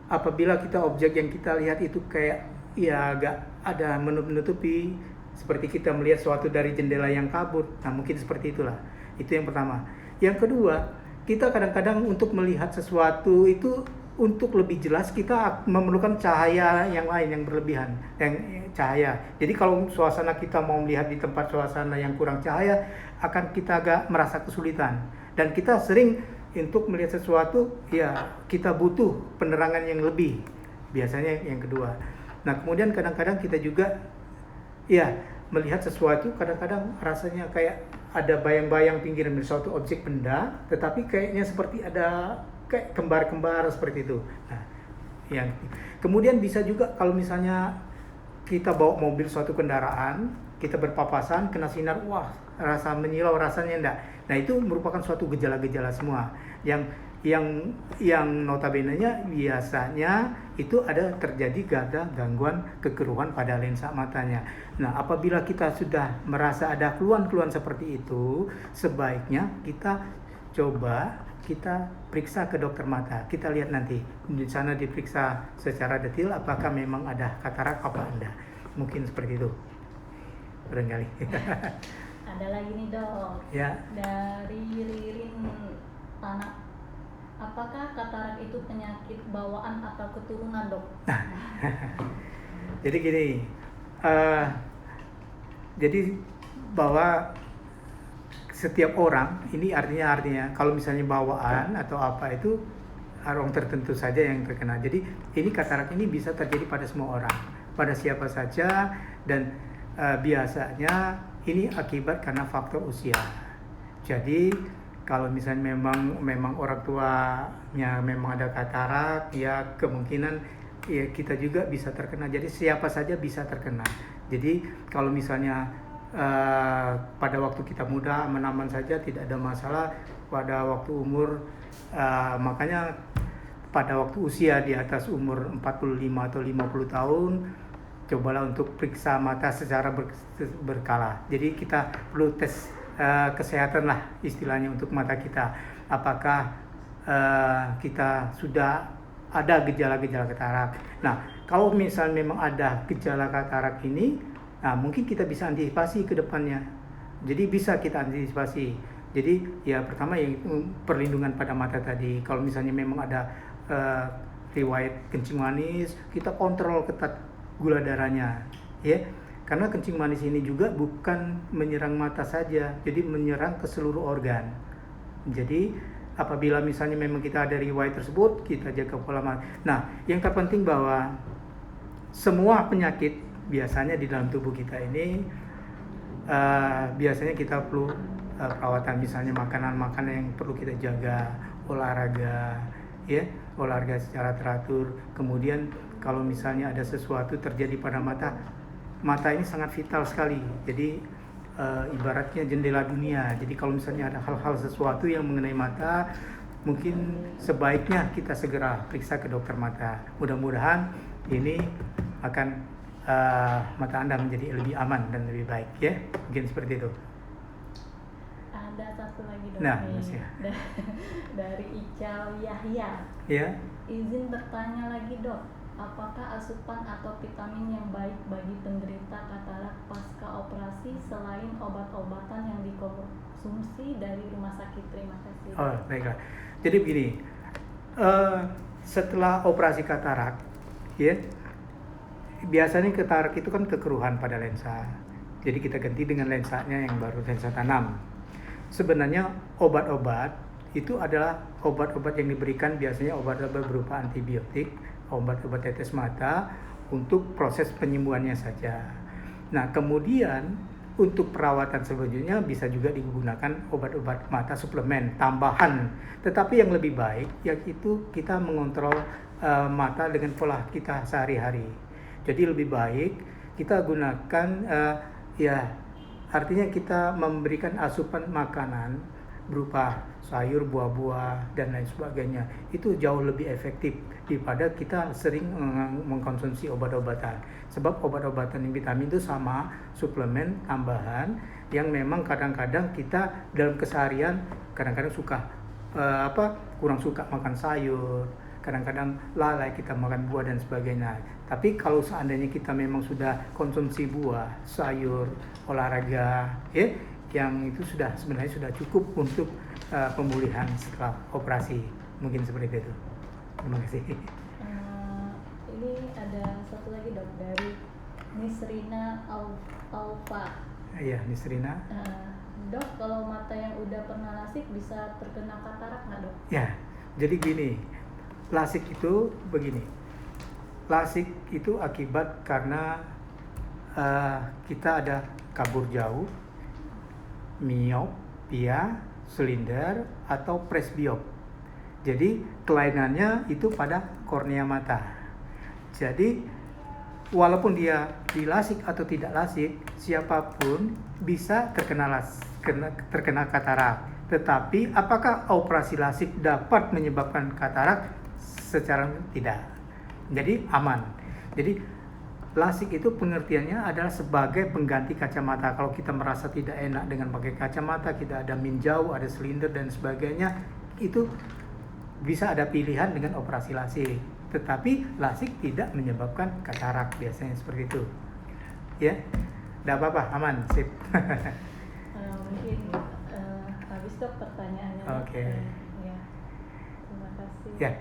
apabila objek yang kita lihat itu kayak ya agak ada menutupi, seperti kita melihat suatu dari jendela yang kabut. Nah mungkin seperti itulah. Itu yang pertama. Yang kedua, kita kadang-kadang untuk melihat sesuatu itu untuk lebih jelas kita memerlukan cahaya yang lain yang berlebihan, yang cahaya. Jadi kalau suasana kita mau melihat di tempat suasana yang kurang cahaya, akan kita agak merasa kesulitan. Dan kita sering untuk melihat sesuatu, ya kita butuh penerangan yang lebih. Biasanya yang kedua. Nah kemudian kadang-kadang kita juga, ya melihat sesuatu kadang-kadang rasanya kayak ada bayang-bayang pinggiran dari suatu objek benda, tetapi kayaknya seperti ada kayak kembar-kembar seperti itu. Nah, yang kemudian bisa juga kalau misalnya kita bawa mobil suatu kendaraan, kita berpapasan kena sinar, wah rasa menyilau rasanya enggak. Nah itu merupakan suatu gejala-gejala semua yang notabene-nya biasanya itu ada terjadi gangguan kekeruhan pada lensa matanya. Nah apabila kita sudah merasa ada keluhan-keluhan seperti itu, sebaiknya kita coba kita periksa ke dokter mata. Kita lihat nanti di sana diperiksa secara detail apakah memang ada katarak apa enggak. Mungkin seperti itu. Barangkali. Ada lagi nih dok. Ya. Dari Ririn Tanah. Apakah katarak itu penyakit bawaan atau keturunan, dok? Jadi gini, jadi bahwa setiap orang ini artinya kalau misalnya bawaan atau apa itu orang tertentu saja yang terkena. Jadi ini katarak ini bisa terjadi pada semua orang. pada siapa saja, dan biasanya ini akibat karena faktor usia. Jadi kalau misalnya memang orang tuanya memang ada katarak, ya kemungkinan ya kita juga bisa terkena. Jadi siapa saja bisa terkena. Jadi kalau misalnya pada waktu kita muda aman-aman saja tidak ada masalah, pada waktu umur makanya pada waktu usia di atas umur 45 atau 50 tahun cobalah untuk periksa mata secara berkala. Jadi kita perlu tes kesehatan lah istilahnya untuk mata kita. Apakah kita sudah ada gejala-gejala katarak. Nah, kalau misalnya memang ada gejala katarak ini, nah mungkin kita bisa antisipasi ke depannya. Jadi bisa kita antisipasi. Jadi ya pertama yang perlindungan pada mata tadi. Kalau misalnya memang ada riwayat kencing manis, kita kontrol ketat gula darahnya, ya. Karena kencing manis ini juga bukan menyerang mata saja, jadi menyerang ke seluruh organ. Jadi apabila misalnya memang kita ada riwayat tersebut, kita jaga pola makan. Nah, yang terpenting bahwa semua penyakit biasanya di dalam tubuh kita ini biasanya kita perlu perawatan, misalnya makanan-makanan yang perlu kita jaga, olahraga, ya, olahraga secara teratur. Kemudian kalau misalnya ada sesuatu terjadi pada mata ini sangat vital sekali. Jadi ibaratnya jendela dunia. Jadi kalau misalnya ada hal-hal sesuatu yang mengenai mata, mungkin sebaiknya kita segera periksa ke dokter mata. Mudah-mudahan ini akan mata Anda menjadi lebih aman dan lebih baik, ya. Mungkin seperti itu. Ada satu lagi dok, nah, nih dari Ical Yahya. Ya. Izin bertanya lagi dok, apakah asupan atau vitamin yang baik bagi penderita katarak pasca operasi selain obat-obatan yang dikonsumsi dari rumah sakit? Terima kasih. Oh, baiklah. Jadi begini, setelah operasi katarak, ya, biasanya katarak itu kan kekeruhan pada lensa. Jadi kita ganti dengan lensanya yang baru, lensa tanam. Sebenarnya obat-obat itu adalah obat-obat yang diberikan, biasanya obat-obat berupa antibiotik, obat-obat tetes mata untuk proses penyembuhannya saja. Nah, kemudian untuk perawatan selanjutnya bisa juga digunakan obat-obat mata suplemen tambahan. Tetapi yang lebih baik yaitu kita mengontrol mata dengan pola kita sehari-hari. Jadi lebih baik kita gunakan artinya kita memberikan asupan makanan berupa sayur, buah-buah, dan lain sebagainya. Itu jauh lebih efektif daripada kita sering mengkonsumsi obat-obatan. Sebab obat-obatan yang vitamin itu sama suplemen tambahan yang memang kadang-kadang kita dalam keseharian kadang-kadang kurang suka makan sayur, kadang-kadang lalai kita makan buah dan sebagainya. Tapi kalau seandainya kita memang sudah konsumsi buah, sayur, olahraga, ya, yang itu sebenarnya sudah cukup untuk pemulihan setelah operasi. Mungkin seperti itu. Terima kasih. Ini ada satu lagi dok, dari Nisrina Alfa. Iya, Nisrina. Dok, kalau mata yang udah pernah lasik bisa terkena katarak nggak dok? Ya, jadi gini, lasik itu begini. Lasik itu akibat karena kita ada kabur jauh, miopia, silinder, atau presbiop. Jadi kelainannya itu pada kornea mata. Jadi walaupun dia dilasik atau tidak lasik, siapapun bisa terkena katarak. Tetapi apakah operasi lasik dapat menyebabkan katarak? Secara tidak. Jadi aman. Jadi lasik itu pengertiannya adalah sebagai pengganti kacamata. Kalau kita merasa tidak enak dengan pakai kacamata, kita ada minjau, ada silinder dan sebagainya, itu bisa ada pilihan dengan operasi lasik. Tetapi lasik tidak menyebabkan katarak, biasanya seperti itu. Ya, tidak apa-apa, aman, sip. Mungkin habis dok pertanyaannya. Oke. Ya, terima kasih. Ya.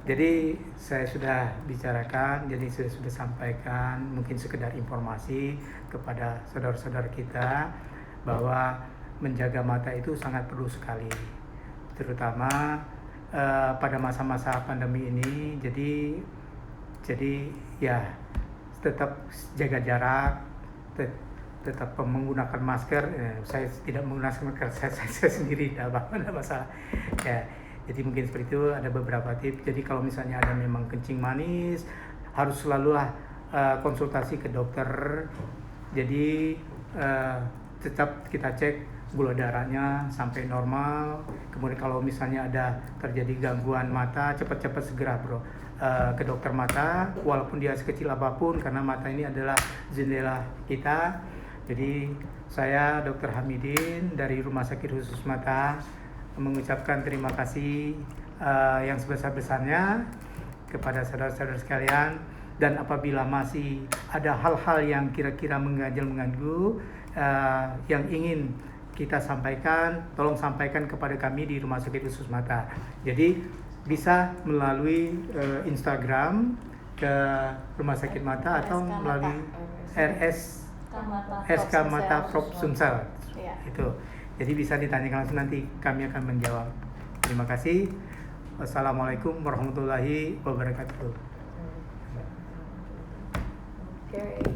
Jadi saya sudah bicarakan, jadi saya sudah sampaikan mungkin sekedar informasi kepada saudara-saudara kita bahwa menjaga mata itu sangat perlu sekali, terutama pada masa-masa pandemi ini. Jadi ya tetap jaga jarak, tetap menggunakan masker. Saya tidak menggunakan masker, saya sendiri, tidak apa-apa, tidak masalah. Ya, jadi mungkin seperti itu, ada beberapa tips. Jadi kalau misalnya ada memang kencing manis, harus selalulah konsultasi ke dokter. Jadi tetap kita cek gula darahnya sampai normal. Kemudian kalau misalnya ada terjadi gangguan mata, cepat-cepat segera ke dokter mata, walaupun dia sekecil apapun, karena mata ini adalah jendela kita. Jadi saya Dr. Hamidin dari Rumah Sakit Khusus Mata mengucapkan terima kasih yang sebesar-besarnya kepada saudara-saudara sekalian. Dan apabila masih ada hal-hal yang kira-kira mengganggu yang ingin kita sampaikan, tolong sampaikan kepada kami di Rumah Sakit Khusus Mata. Jadi bisa melalui Instagram ke Rumah Sakit Mata atau melalui SK Mata Prop Sumsel. Itu. Jadi bisa ditanyakan langsung, nanti kami akan menjawab. Terima kasih. Wassalamualaikum warahmatullahi wabarakatuh. Okay.